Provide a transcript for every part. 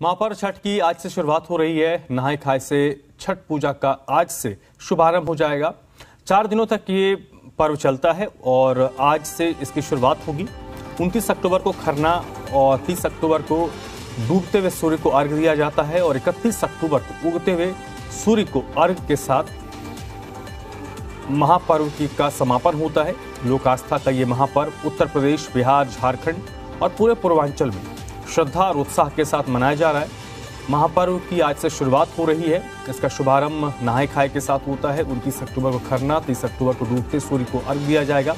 महापर्व छठ की आज से शुरुआत हो रही है। नहाय खाए से छठ पूजा का आज से शुभारंभ हो जाएगा। 4 दिनों तक ये पर्व चलता है और आज से इसकी शुरुआत होगी। 29 अक्टूबर को खरना और 30 अक्टूबर को डूबते हुए सूर्य को अर्घ्य दिया जाता है और 31 अक्टूबर को उगते हुए सूर्य को अर्घ्य के साथ महापर्व का समापन होता है। लोक आस्था का ये महापर्व उत्तर प्रदेश, बिहार, झारखंड और पूरे पूर्वांचल में श्रद्धा और उत्साह के साथ मनाया जा रहा है। महापर्व की आज से शुरुआत हो रही है। इसका शुभारंभ नहाय खाए के साथ होता है। 29 अक्टूबर को खरना, 30 अक्टूबर को डूबते सूर्य को अर्घ्य दिया जाएगा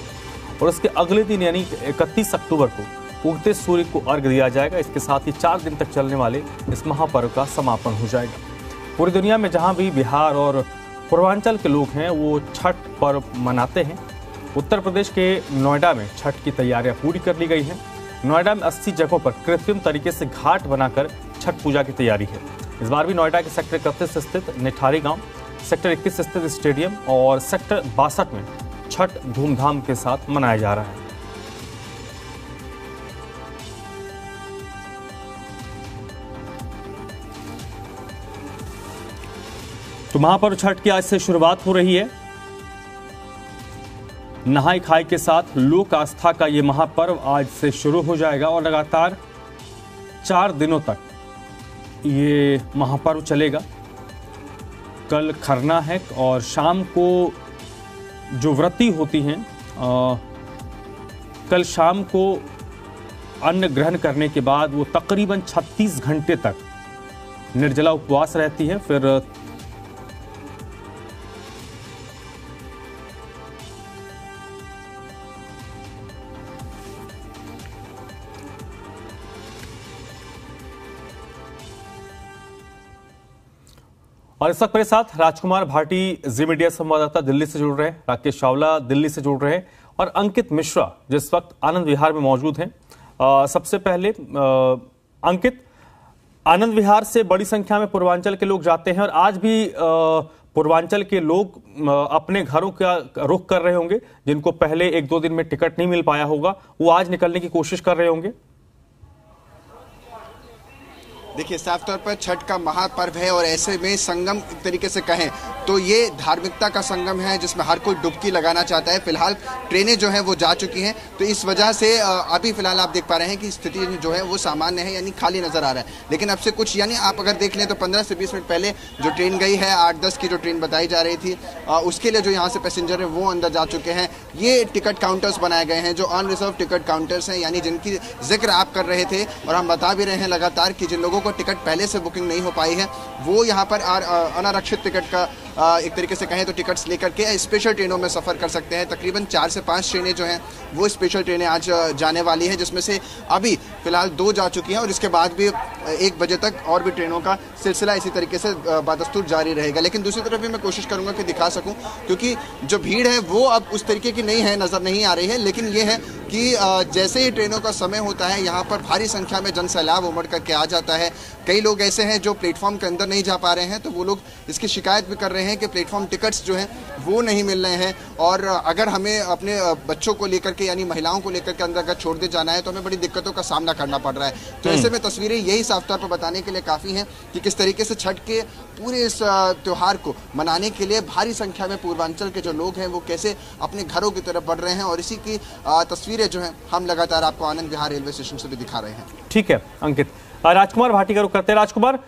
और उसके अगले दिन यानी 31 अक्टूबर को उगते सूर्य को अर्घ्य दिया जाएगा। इसके साथ ही 4 दिन तक चलने वाले इस महापर्व का समापन हो जाएगा। पूरी दुनिया में जहाँ भी बिहार और पूर्वांचल के लोग हैं वो छठ पर्व मनाते हैं। उत्तर प्रदेश के नोएडा में छठ की तैयारियां पूरी कर ली गई हैं। नोएडा में 80 जगहों पर कृत्रिम तरीके से घाट बनाकर छठ पूजा की तैयारी है। इस बार भी नोएडा के सेक्टर 31 स्थित निठारी गांव, सेक्टर 21 स्थित स्टेडियम और सेक्टर 62 में छठ धूमधाम के साथ मनाया जा रहा है। तो महापर्व छठ की आज से शुरुआत हो रही है। नहाय खाए के साथ लोक आस्था का ये महापर्व आज से शुरू हो जाएगा और लगातार 4 दिनों तक ये महापर्व चलेगा। कल खरना है और शाम को जो व्रती होती हैं कल शाम को अन्न ग्रहण करने के बाद वो तकरीबन 36 घंटे तक निर्जला उपवास रहती है। फिर और इस वक्त मेरे साथ राजकुमार भाटी जी मीडिया संवाददाता दिल्ली से जुड़ रहे हैं, राकेश चावला दिल्ली से जुड़ रहे हैं और अंकित मिश्रा जिस वक्त आनंद विहार में मौजूद हैं। सबसे पहले अंकित, आनंद विहार से बड़ी संख्या में पूर्वांचल के लोग जाते हैं और आज भी पूर्वांचल के लोग अपने घरों का रुख कर रहे होंगे। जिनको पहले 1-2 दिन में टिकट नहीं मिल पाया होगा वो आज निकलने की कोशिश कर रहे होंगे। देखिए, साफ तौर पर छठ का महापर्व है और ऐसे में संगम एक तरीके से कहें तो ये धार्मिकता का संगम है जिसमें हर कोई डुबकी लगाना चाहता है। फिलहाल ट्रेनें जो हैं वो जा चुकी हैं, तो इस वजह से अभी फिलहाल आप देख पा रहे हैं कि स्थिति जो है वो सामान्य है, यानी खाली नजर आ रहा है। लेकिन अब से कुछ यानी आप अगर देख लें तो 15 से 20 मिनट पहले जो ट्रेन गई है 8-10 की जो ट्रेन बताई जा रही थी उसके लिए जो यहाँ से पैसेंजर है वो अंदर जा चुके हैं। ये टिकट काउंटर्स बनाए गए हैं जो अनरिजर्व टिकट काउंटर्स हैं, यानी जिनकी जिक्र आप कर रहे थे और हम बता भी रहे हैं लगातार कि जिन लोगों को टिकट पहले से बुकिंग नहीं हो पाई है वो यहाँ पर अनारक्षित टिकट का एक तरीके से कहें तो टिकट्स लेकर के स्पेशल ट्रेनों में सफ़र कर सकते हैं। तकरीबन 4 से 5 ट्रेनें जो हैं वो स्पेशल ट्रेनें आज जाने वाली हैं, जिसमें से अभी फिलहाल 2 जा चुकी हैं और इसके बाद भी 1 बजे तक और भी ट्रेनों का सिलसिला इसी तरीके से बदस्तूर जारी रहेगा। लेकिन दूसरी तरफ भी मैं कोशिश करूँगा कि दिखा सकूँ, क्योंकि जो भीड़ है वो अब उस तरीके की नहीं है, नज़र नहीं आ रही है। लेकिन ये है कि जैसे ही ट्रेनों का समय होता है यहाँ पर भारी संख्या में जनसैलाब उमड़ करके आ जाता है। कई लोग ऐसे हैं जो प्लेटफॉर्म के अंदर नहीं जा पा रहे हैं, तो वो लोग इसकी शिकायत भी कर रहे हैं कि प्लेटफॉर्म टिकट्स जो हैं वो नहीं मिल रहे हैं और अगर हमें अपने बच्चों को लेकर के यानी महिलाओं को लेकर के अंदर अगर छोड़ दे जाना है तो हमें बड़ी दिक्कतों का सामना करना पड़ रहा है। तो ऐसे में तस्वीरें यही साफ तौर पर बताने के लिए काफ़ी हैं कि किस तरीके से छठ के पूरे इस त्यौहार को मनाने के लिए भारी संख्या में पूर्वांचल के जो लोग हैं वो कैसे अपने घरों की तरफ बढ़ रहे हैं और इसी की तस्वीरें जो हैं हम लगातार आपको आनंद विहार रेलवे स्टेशन से भी दिखा रहे हैं। ठीक है अंकित। राजकुमार भाटी का रुख करते हैं। राजकुमार,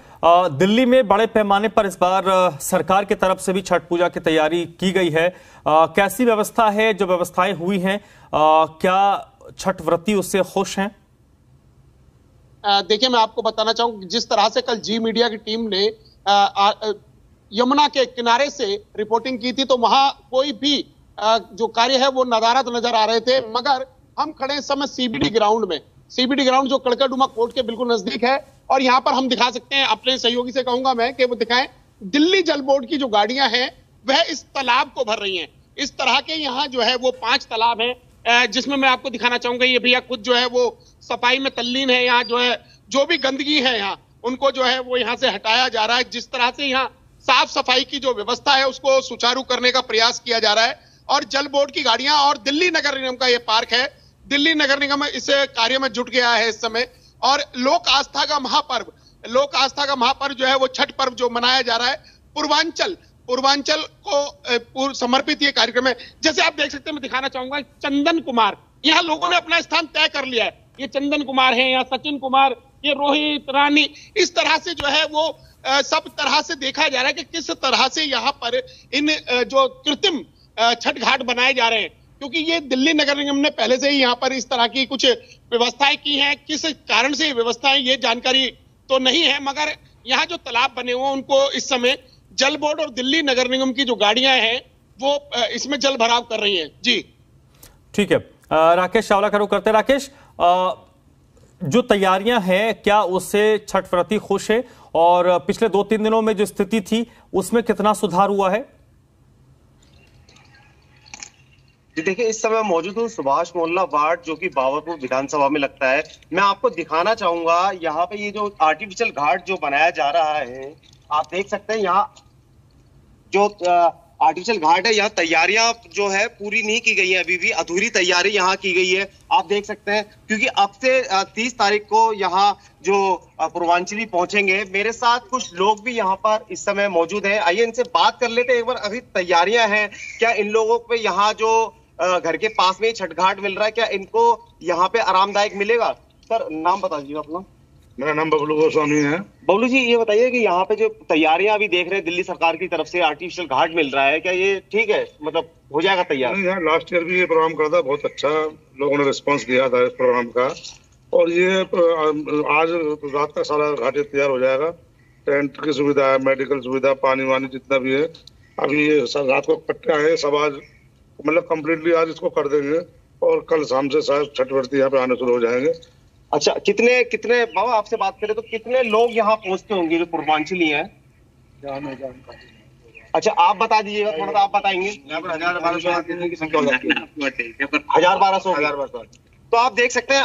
दिल्ली में बड़े पैमाने पर इस बार सरकार की तरफ से भी छठ पूजा की तैयारी की गई है। कैसी व्यवस्था है? जो व्यवस्थाएं हुई हैं क्या छठ व्रती उससे खुश हैं? देखिए, मैं आपको बताना चाहूंगा जिस तरह से कल जी मीडिया की टीम ने यमुना के किनारे से रिपोर्टिंग की थी तो वहां कोई भी जो कार्य है वो नदारद नजर आ रहे थे, मगर हम खड़े इस समय सीबीडी ग्राउंड में। सीबीडी ग्राउंड जो कड़कड़डुमा कोर्ट के बिल्कुल नजदीक है और यहाँ पर हम दिखा सकते हैं, अपने सहयोगी से कहूंगा मैं कि वो दिखाएं, दिल्ली जल बोर्ड की जो गाड़ियां हैं वह इस तालाब को भर रही हैं। इस तरह के यहाँ जो है वो 5 तालाब हैं जिसमें मैं आपको दिखाना चाहूंगा ये भैया खुद जो है वो सफाई में तल्लीन है। यहाँ जो है जो भी गंदगी है यहाँ उनको जो है वो यहाँ से हटाया जा रहा है। जिस तरह से यहाँ साफ सफाई की जो व्यवस्था है उसको सुचारू करने का प्रयास किया जा रहा है और जल बोर्ड की गाड़ियां और दिल्ली नगर निगम का ये पार्क है, दिल्ली नगर निगम इस कार्य में जुट गया है इस समय और लोक आस्था का महापर्व लोक आस्था का महापर्व जो है वो छठ पर्व जो मनाया जा रहा है, पूर्वांचल को समर्पित ये कार्यक्रम है। जैसे आप देख सकते हैं, मैं दिखाना चाहूंगा चंदन कुमार, यहाँ लोगों ने अपना स्थान तय कर लिया है। ये चंदन कुमार है, यहाँ सचिन कुमार, ये रोहित रानी, इस तरह से जो है वो सब तरह से देखा जा रहा है कि किस तरह से यहाँ पर इन जो कृत्रिम छठ घाट बनाए जा रहे हैं, क्योंकि ये दिल्ली नगर निगम ने पहले से ही यहाँ पर इस तरह की कुछ व्यवस्थाएं की हैं। किस कारण से ये व्यवस्थाएं, ये जानकारी तो नहीं है, मगर यहाँ जो तालाब बने हुए हैं उनको इस समय जल बोर्ड और दिल्ली नगर निगम की जो गाड़ियां हैं वो इसमें जल भराव कर रही हैं। जी ठीक है, राकेश चावला का रुख करते हैं। राकेश, जो तैयारियां हैं, क्या उससे छठ व्रती खुश है और पिछले 2-3 दिनों में जो स्थिति थी उसमें कितना सुधार हुआ है? देखिए, इस समय मौजूद हूँ सुभाष मोहल्ला वार्ड, जो कि बाबरपुर विधानसभा में लगता है। मैं आपको दिखाना चाहूंगा यहाँ पे ये जो आर्टिफिशियल घाट जो बनाया जा रहा है, आप देख सकते हैं यहाँ जो आर्टिफिशियल घाट है, यहाँ तैयारियां जो है पूरी नहीं की गई है, अभी भी अधूरी तैयारी यहाँ की गई है। आप देख सकते हैं, क्योंकि अब से 30 तारीख को यहाँ जो पूर्वांचली पहुंचेंगे। मेरे साथ कुछ लोग भी यहाँ पर इस समय मौजूद हैं, आइए इनसे बात कर लेते हैं एक बार। अभी तैयारियां हैं, क्या इन लोगों पे यहाँ जो घर के पास में छठ घाट मिल रहा है, क्या इनको यहाँ पे आरामदायक मिलेगा? सर, नाम बता दीजिए अपना। मेरा नाम बबलू गोस्वामी है। बबलू जी, ये बताइए कि यहाँ पे जो तैयारियां अभी देख रहे हैं, दिल्ली सरकार की तरफ से आर्टिफिशियल घाट मिल रहा है, क्या ये ठीक है, मतलब हो जाएगा तैयार? नहीं, यहाँ लास्ट ईयर भी ये प्रोग्राम करा था, बहुत अच्छा लोगों ने रिस्पांस किया था इस प्रोग्राम का, और ये आज रात तक सारा घाट तैयार हो जाएगा। टेंट की सुविधा है, मेडिकल सुविधा, पानी वानी जितना भी है। अभी ये रात को पट्टा है, सब आज मतलब कम्प्लीटली आज इसको कर देंगे, और कल शाम से शायद छठ व्रती यहाँ पे आने शुरू हो जाएंगे। अच्छा, कितने बाबा आपसे बात करें तो कितने लोग यहाँ पहुंचते होंगे जो पूर्वांचली हैं? अच्छा, आप बता दीजिएगा, थोड़ा सा आप बताएंगे। 1000-1200 की संख्या हो जाती है। 1000-1200। तो आप देख सकते हैं,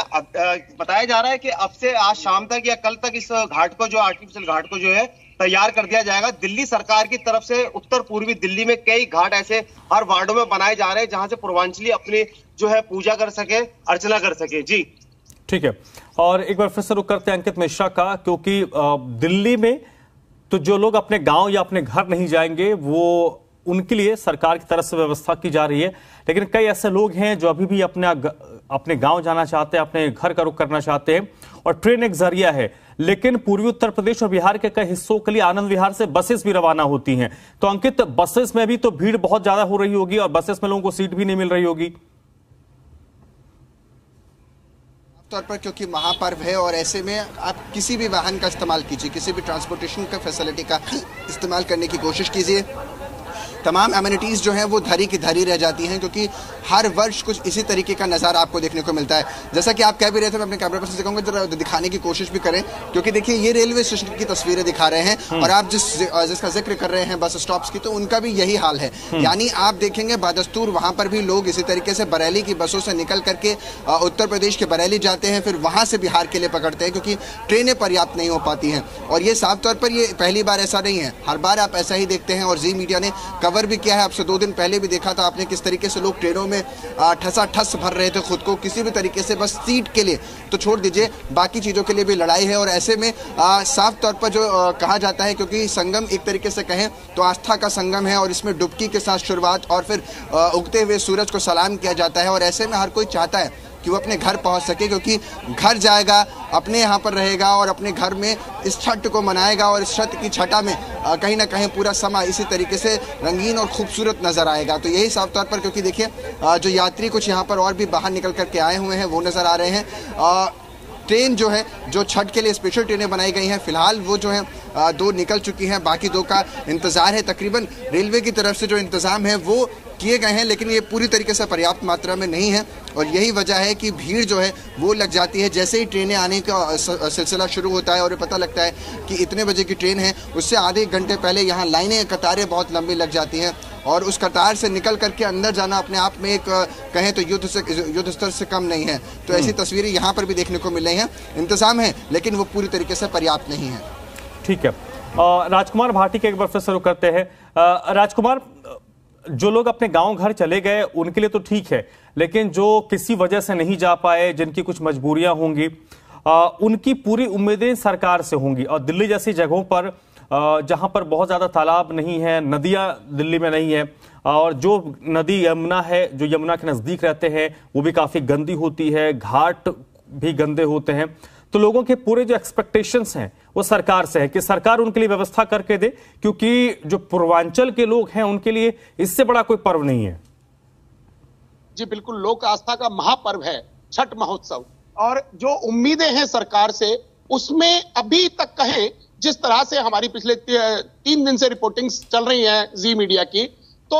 बताया जा रहा है कि अब से आज शाम तक या कल तक इस घाट को, जो आर्टिफिशियल घाट को जो है तैयार कर दिया जाएगा। दिल्ली सरकार की तरफ से उत्तर पूर्वी दिल्ली में कई घाट ऐसे हर वार्डों में बनाए जा रहे हैं, जहां से पूर्वांचली अपनी जो है पूजा कर सके, अर्चना कर सके। जी ठीक है, और एक बार फिर से रुक करते हैं अंकित मिश्रा का, क्योंकि दिल्ली में तो जो लोग अपने गांव या अपने घर नहीं जाएंगे, वो उनके लिए सरकार की तरफ से व्यवस्था की जा रही है, लेकिन कई ऐसे लोग हैं जो अभी भी अपने गांव जाना चाहते हैं, अपने घर का रुख करना चाहते हैं, और ट्रेन एक जरिया है। लेकिन पूर्वी उत्तर प्रदेश और बिहार के कई हिस्सों के लिए आनंद विहार से बसेस भी रवाना होती हैं। तो अंकित, बसेस में भी तो भीड़ बहुत ज्यादा हो रही होगी और बसेस में लोगों को सीट भी नहीं मिल रही होगी। तौर पर क्योंकि महापर्व है, और ऐसे में आप किसी भी वाहन का इस्तेमाल कीजिए, किसी भी ट्रांसपोर्टेशन का फैसिलिटी का इस्तेमाल करने की कोशिश कीजिए, तमाम एमिनिटीज़ जो हैं वो धरी की धरी रह जाती हैं, क्योंकि हर वर्ष कुछ इसी तरीके का नज़ारा आपको देखने को मिलता है। जैसा कि आप कह भी रहे थे, मैं अपने कैमरे पर से दिखाऊंगा, जरा दिखाने की कोशिश भी करें, क्योंकि देखिए ये रेलवे स्टेशन की तस्वीरें दिखा रहे हैं, और आप जिसका जिक्र कर रहे हैं बस स्टॉप्स की, तो उनका भी यही हाल है। यानी आप देखेंगे बादस्तूर वहाँ पर भी लोग इसी तरीके से बरेली की बसों से निकल करके उत्तर प्रदेश के बरेली जाते हैं, फिर वहाँ से बिहार के लिए पकड़ते हैं, क्योंकि ट्रेनें पर्याप्त नहीं हो पाती हैं। और ये साफ तौर पर ये पहली बार ऐसा नहीं है, हर बार आप ऐसा ही देखते हैं, और जी मीडिया ने कवर भी किया है। आपसे 2 दिन पहले भी देखा था आपने किस तरीके से लोग ट्रेनों में ठस भर रहे थे खुद को, किसी भी तरीके से, बस सीट के लिए तो छोड़ दीजिए, बाकी चीज़ों के लिए भी लड़ाई है। और ऐसे में साफ तौर पर जो कहा जाता है, क्योंकि संगम एक तरीके से कहें तो आस्था का संगम है, और इसमें डुबकी के साथ शुरुआत और फिर उगते हुए सूरज को सलाम किया जाता है। और ऐसे में हर कोई चाहता है कि वो अपने घर पहुंच सके, क्योंकि घर जाएगा, अपने यहाँ पर रहेगा और अपने घर में इस छठ को मनाएगा, और इस छठ की छठा में कहीं ना कहीं पूरा समा इसी तरीके से रंगीन और खूबसूरत नज़र आएगा। तो यही साफ तौर पर, क्योंकि देखिए जो यात्री कुछ यहाँ पर और भी बाहर निकल करके आए हुए हैं वो नज़र आ रहे हैं। ट्रेन जो है, जो छठ के लिए स्पेशल ट्रेनें बनाई गई हैं, फिलहाल वो जो है 2 निकल चुकी हैं, बाकी 2 का इंतज़ार है। तकरीबन रेलवे की तरफ से जो इंतज़ाम है वो किए गए हैं, लेकिन ये पूरी तरीके से पर्याप्त मात्रा में नहीं है, और यही वजह है कि भीड़ जो है वो लग जाती है। जैसे ही ट्रेनें आने का सिलसिला शुरू होता है और ये पता लगता है कि इतने बजे की ट्रेन है, उससे आधे घंटे पहले यहाँ लाइनें, कतारें बहुत लंबी लग जाती हैं, और उस कतार से निकल करके अंदर जाना अपने आप में एक कहें तो युद्ध स्तर से कम नहीं है। तो ऐसी तस्वीरें यहाँ पर भी देखने को मिल रही हैं। इंतज़ाम है, लेकिन वो पूरी तरीके से पर्याप्त नहीं है। ठीक है, राजकुमार भाटी के एक बार फिर शुरू करते हैं। राजकुमार, जो लोग अपने गांव घर चले गए उनके लिए तो ठीक है, लेकिन जो किसी वजह से नहीं जा पाए, जिनकी कुछ मजबूरियां होंगी, उनकी पूरी उम्मीदें सरकार से होंगी। और दिल्ली जैसी जगहों पर जहां पर बहुत ज्यादा तालाब नहीं है, नदियां दिल्ली में नहीं है, और जो नदी यमुना है, जो यमुना के नजदीक रहते हैं, वो भी काफी गंदी होती है, घाट भी गंदे होते हैं। तो लोगों के पूरे जो एक्सपेक्टेशंस हैं वो सरकार से है कि सरकार उनके लिए व्यवस्था करके दे, क्योंकि जो पूर्वांचल के लोग हैं उनके लिए इससे बड़ा कोई पर्व नहीं है। जी बिल्कुल, लोक आस्था का महापर्व है छठ महोत्सव, और जो उम्मीदें हैं सरकार से उसमें अभी तक कहें जिस तरह से हमारी पिछले 3 दिन से रिपोर्टिंग चल रही है जी मीडिया की, तो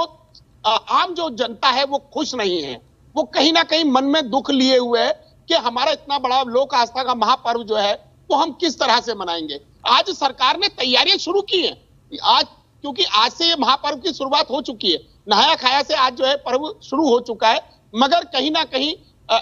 आम जो जनता है वो खुश नहीं है। वो कहीं ना कहीं मन में दुख लिए हुए है कि हमारा इतना बड़ा लोक आस्था का महापर्व जो है वो हम किस तरह से मनाएंगे। आज सरकार ने तैयारियां शुरू की हैं, आज क्योंकि आज से ये महापर्व की शुरुआत हो चुकी है, नहाया खाया से आज जो है पर्व शुरू हो चुका है, मगर कहीं ना कहीं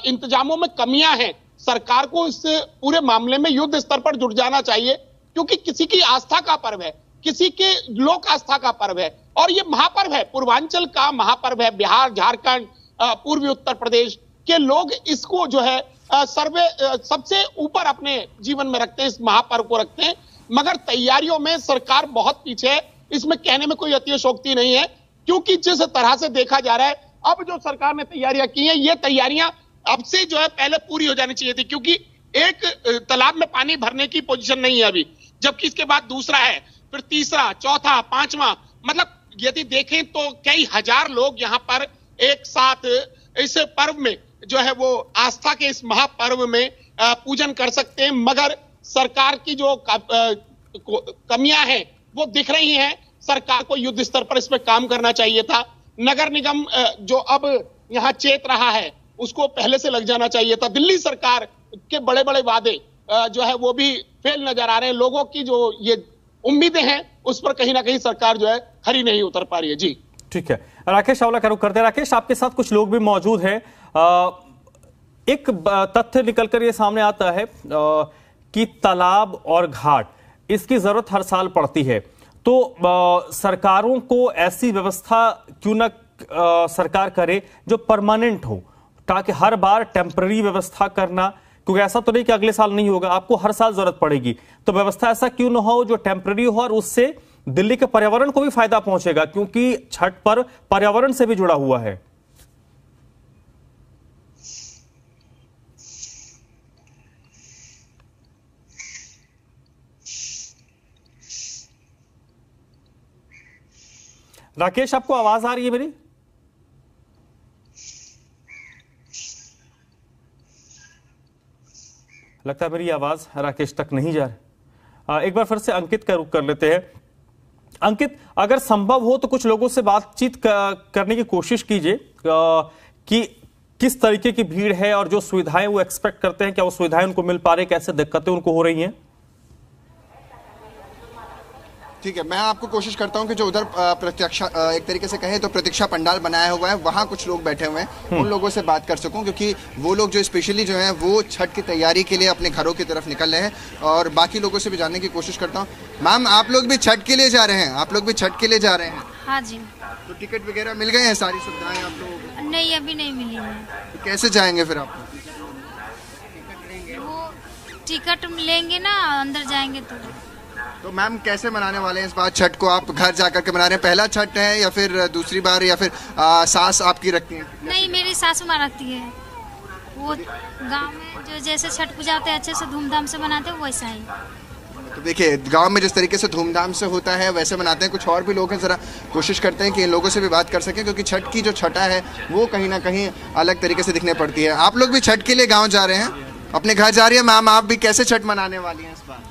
इंतजामों में कमियां हैं। सरकार को इस पूरे मामले में युद्ध स्तर पर जुट जाना चाहिए, क्योंकि किसी की आस्था का पर्व है, किसी के लोक आस्था का पर्व है, और ये महापर्व है, पूर्वांचल का महापर्व है। बिहार, झारखंड, पूर्वी उत्तर प्रदेश के लोग इसको जो है सबसे ऊपर अपने जीवन में रखते हैं, इस महापर्व को रखते हैं, मगर तैयारियों में सरकार बहुत पीछे है। इसमें कहने में कोई अतिशयोक्ति नहीं है, क्योंकि जिस तरह से देखा जा रहा है, अब जो सरकार ने तैयारियां की हैं, ये तैयारियां अब से जो है पहले पूरी हो जानी चाहिए थी, क्योंकि एक तालाब में पानी भरने की पोजीशन नहीं है अभी, जबकि इसके बाद दूसरा है, फिर तीसरा, चौथा, पांचवा, मतलब यदि देखें तो कई हजार लोग यहाँ पर एक साथ इस पर्व में जो है वो आस्था के इस महापर्व में पूजन कर सकते हैं, मगर सरकार की जो कमियां हैं वो दिख रही हैं। सरकार को युद्ध स्तर पर इसमें काम करना चाहिए था। नगर निगम जो अब यहाँ चेत रहा है उसको पहले से लग जाना चाहिए था। दिल्ली सरकार के बड़े बड़े वादे जो है वो भी फेल नजर आ रहे हैं। लोगों की जो ये उम्मीदें हैं उस पर कहीं ना कहीं सरकार जो है खरी नहीं उतर पा रही है। जी ठीक है, राकेश चावला का रुख करते हैं। राकेश, आपके साथ कुछ लोग भी मौजूद हैं। एक तथ्य निकलकर ये सामने आता है कि तालाब और घाट, इसकी जरूरत हर साल पड़ती है, तो सरकारों को ऐसी व्यवस्था क्यों न सरकार करे जो परमानेंट हो, ताकि हर बार टेम्पररी व्यवस्था करना, क्योंकि ऐसा तो नहीं कि अगले साल नहीं होगा, आपको हर साल जरूरत पड़ेगी, तो व्यवस्था ऐसा क्यों न हो जो टेम्पररी हो और उससे दिल्ली के पर्यावरण को भी फायदा पहुंचेगा, क्योंकि छठ पर पर्यावरण से भी जुड़ा हुआ है। राकेश, आपको आवाज आ रही है मेरी? लगता है मेरी आवाज राकेश तक नहीं जा रही। एक बार फिर से अंकित का रुख कर लेते हैं। अंकित, अगर संभव हो तो कुछ लोगों से बातचीत करने की कोशिश कीजिए कि किस तरीके की भीड़ है और जो सुविधाएं वो एक्सपेक्ट करते हैं, क्या वो सुविधाएं उनको मिल पा रही, कैसे दिक्कतें उनको हो रही हैं। ठीक है, मैं आपको कोशिश करता हूं कि जो उधर प्रतीक्षा, एक तरीके से कहें तो प्रतीक्षा पंडाल बनाया हुआ है, वहां कुछ लोग बैठे हुए हैं, उन लोगों से बात कर सकूं, क्योंकि वो लोग जो स्पेशली जो हैं वो छठ की तैयारी के लिए अपने घरों की तरफ निकल रहे हैं, और बाकी लोगों से भी जानने की कोशिश करता हूं। मैम, आप लोग भी छठ के लिए जा रहे हैं? आप लोग भी छठ के लिए जा रहे हैं? हाँ जी। तो टिकट वगैरह मिल गए हैं, सारी सुविधाएं आप लोगों को? नहीं, अभी नहीं मिली है। तो कैसे जाएंगे फिर आप? वो टिकट लेंगे ना, अंदर जाएंगे तो मैम कैसे मनाने वाले हैं इस बार छठ को? आप घर जाकर के मना रहे हैं? पहला छठ है या फिर दूसरी बार, या फिर सास आपकी रखती हैं? नहीं, मेरी सासू माँ रखती है। वो गांव में जो जैसे छठ पूजा होते हैं अच्छे से धूमधाम से मनाते हैं, वैसा ही। तो देखिए, गांव में जिस तरीके से धूमधाम से होता है वैसे मनाते हैं। कुछ और भी लोग हैं, जरा कोशिश करते हैं कि इन लोगों से भी बात कर सकें, क्योंकि छठ की जो छठा है वो कहीं ना कहीं अलग तरीके से दिखने पड़ती है। आप लोग भी छठ के लिए गाँव जा रहे हैं, अपने घर जा रही है? मैम, आप भी कैसे छठ मनाने वाली हैं इस बार?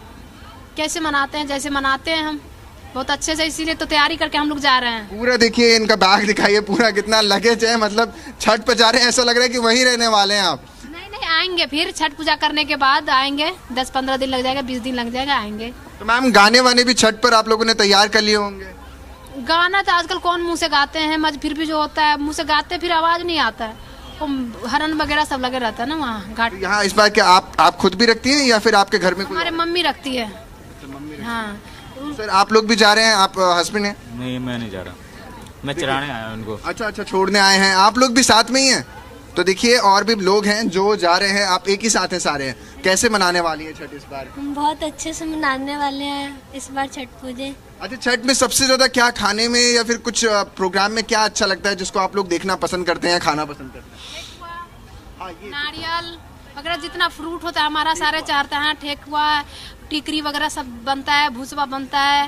कैसे मनाते हैं? जैसे मनाते हैं हम, बहुत अच्छे से, इसीलिए तो तैयारी करके हम लोग जा रहे हैं। पूरा देखिए, इनका बैग दिखाइए, पूरा कितना लगेज है, मतलब छठ पे जा रहे हैं, ऐसा लग रहा है कि वहीं रहने वाले हैं आप। नहीं नहीं, आएंगे फिर छठ पूजा करने के बाद आएंगे, 10-15 दिन लग जाएगा, 20 दिन लग जाएगा, आएंगे। तो मैम, गाने वाने भी छठ पर आप लोगों ने तैयार कर लिए होंगे? गाना तो आजकल कौन मुँह से गाते हैं, मज फिर भी जो होता है मुँह से गाते फिर आवाज नहीं आता है, हरन वगैरह सब लगे रहता है ना वहाँ घाट। यहाँ इस बार क्या आप खुद भी रखती हैं या फिर आपके घर में? हमारे मम्मी रखती है। हाँ सर, आप लोग भी जा रहे हैं? आप हस्बैंड हैं? नहीं, मैं नहीं जा रहा, मैं चराने आया हूं उनको। अच्छा, छोड़ने आए हैं। आप लोग भी साथ में ही हैं? तो देखिए और भी लोग हैं जो जा रहे हैं, आप एक ही साथ हैं सारे हैं, कैसे मनाने वाली है छठ इस बार? हम बहुत अच्छे से मनाने वाले हैं इस बार छठ पूजे। अच्छा, छठ में सबसे ज्यादा क्या खाने में या फिर कुछ प्रोग्राम में क्या अच्छा लगता है जिसको आप लोग देखना पसंद करते हैं, खाना पसंद करते हैं? नारियल वगैरह जितना फ्रूट होता है हमारा सारे चाहते हैं, ठेकुआ टिकरी वगैरह सब बनता है, भूसवा बनता है,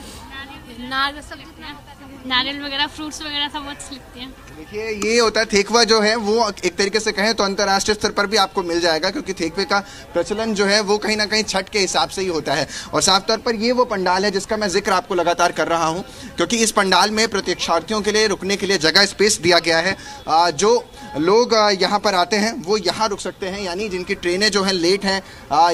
नारियल सब जितना नारियल वगैरह फ्रूट्स वगैरह सब अच्छे लगते हैं। देखिए ये होता है ठेकुआ जो है वो एक तरीके से कहें तो अंतर्राष्ट्रीय स्तर पर भी आपको मिल जाएगा, क्योंकि ठेकुए का प्रचलन जो है वो कहीं ना कहीं छठ के हिसाब से ही होता है। और साफ तौर पर ये वो पंडाल है जिसका मैं जिक्र आपको लगातार कर रहा हूँ, क्योंकि इस पंडाल में प्रतीक्षार्थियों के लिए रुकने के लिए जगह स्पेस दिया गया है। जो लोग यहाँ पर आते हैं वो यहाँ रुक सकते हैं, यानी जिनकी ट्रेनें जो हैं लेट हैं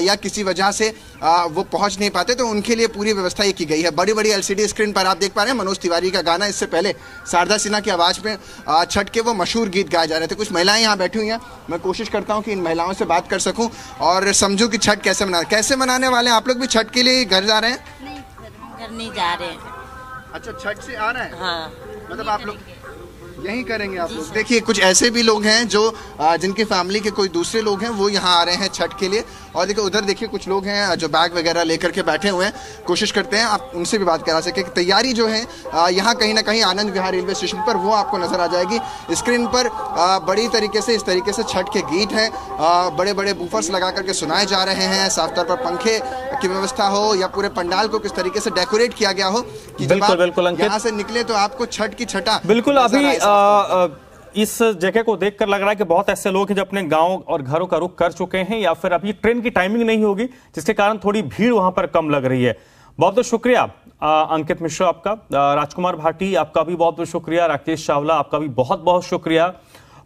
या किसी वजह से वो पहुँच नहीं पाते तो उनके लिए पूरी व्यवस्था ये की गई है। बड़ी बड़ी LCD स्क्रीन पर आप देख पा रहे हैं मनोज तिवारी का गाना, इससे पहले शारदा सिन्हा की आवाज़ में छठ के वो मशहूर गीत गाए जा रहे थे। कुछ महिलाएं यहाँ बैठी हुई हैं, मैं कोशिश करता हूँ कि इन महिलाओं से बात कर सकूँ और समझूँ कि छठ कैसे मनाने वाले हैं। आप लोग भी छठ के लिए घर जा रहे हैं? नहीं, घर नहीं जा रहे हैं। अच्छा, छठ से आ रहे हैं? हाँ, मतलब आप लोग यही करेंगे आप लोग? देखिए कुछ ऐसे भी लोग हैं जो जिनकी फैमिली के कोई दूसरे लोग हैं वो यहाँ आ रहे हैं छठ के लिए। और देखिए उधर देखिए कुछ लोग हैं जो बैग वगैरह लेकर के बैठे हुए हैं, कोशिश करते हैं आप उनसे भी बात करा सके। तैयारी जो है यहाँ कहीं ना कहीं आनंद विहार रेलवे स्टेशन पर वो आपको नजर आ जाएगी स्क्रीन पर। बड़ी तरीके से इस तरीके से छठ के गीत हैं, बड़े बड़े बूफर्स लगा करके सुनाए जा रहे हैं। साफ तौर पर पंखे की व्यवस्था हो या पूरे पंडाल को किस तरीके से डेकोरेट किया गया हो कि बिल्कुल यहाँ से निकले तो आपको छठ की छठा बिल्कुल। अभी इस जगह को देखकर लग रहा है कि बहुत ऐसे लोग हैं जो अपने गांव और घरों का रुख कर चुके हैं, या फिर अभी ट्रेन की टाइमिंग नहीं होगी जिसके कारण थोड़ी भीड़ वहां पर कम लग रही है। बहुत बहुत शुक्रिया अंकित मिश्रा आपका, राजकुमार भाटी आपका भी बहुत बहुत शुक्रिया, राकेश चावला आपका भी बहुत बहुत शुक्रिया।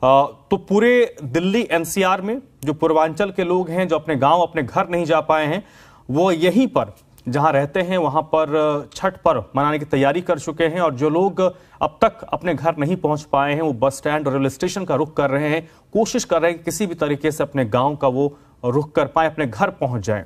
तो पूरे दिल्ली NCR में जो पूर्वांचल के लोग हैं जो अपने गांव अपने घर नहीं जा पाए हैं वो यहीं पर जहां रहते हैं वहां पर छठ पर्व मनाने की तैयारी कर चुके हैं। और जो लोग अब तक अपने घर नहीं पहुंच पाए हैं वो बस स्टैंड और रेलवे स्टेशन का रुख कर रहे हैं, कोशिश कर रहे हैं कि किसी भी तरीके से अपने गांव का वो रुख कर पाए, अपने घर पहुंच जाएं।